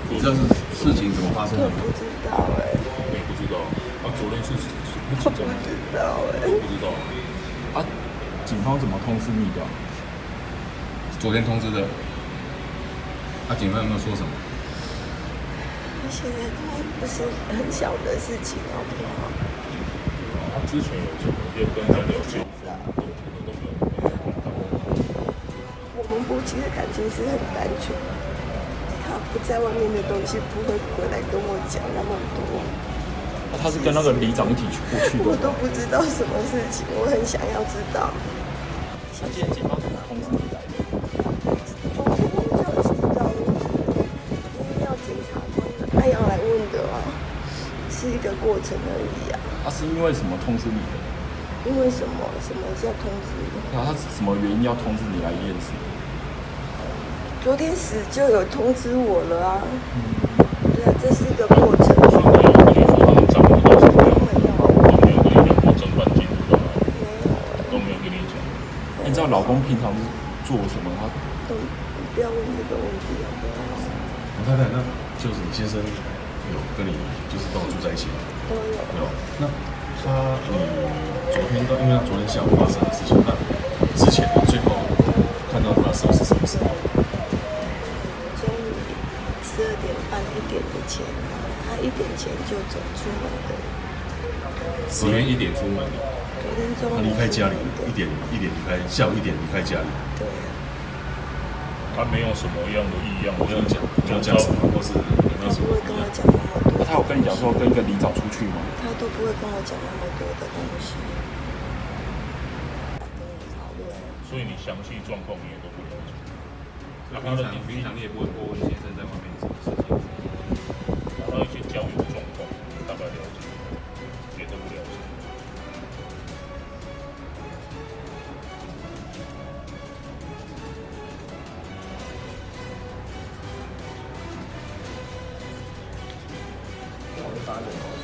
你这是事情怎么发生的？我不知道哎、你不知道啊？昨天是我不知道哎、我不知道啊，警方怎么通知你的？昨天通知的。警方有没有说什么？现在还不是很小的事情好不好？他之前有什么要跟人家聊天？我们夫妻的感情是很单纯，他不在外面的东西不会回来跟我讲那么多。他是跟那个里长一起过去的。我都不知道什么事情，我很想要知道。那今天警方怎么通知你来的？我就知道，因为要检察官他要来问的啊，是一个过程而已啊。他是因为什么通知你的？因为什么？什么叫通知？他是什么原因要通知你来验尸？昨天死就有通知我了啊。对啊，这是一个过程。都没有跟你讲。你知道老公平常是做什么？他都不要问这个问题好不好？我太太，那就是你先生有跟你就是都有住在一起吗？都有。有。那昨天因为他昨天下午发生的事情，那之前最后看到他是什么时候？中午12点半1点的前，他1点前就走出门的。昨天1点出门的。昨天中午他离开家里1点离开，下午1点离开家里。对啊。他没有什么样的异样，没有讲什么，或是有没有什么？他不会跟我讲那么多。他有跟你讲说跟一个里长出去吗？他都不会跟我讲那么多的东西。跟我讨论。所以你详细状况你也都不了解。平常你也不会过问先生在外面什么事情。他一些交友状况，你大概了解，也都不了解。我会发人。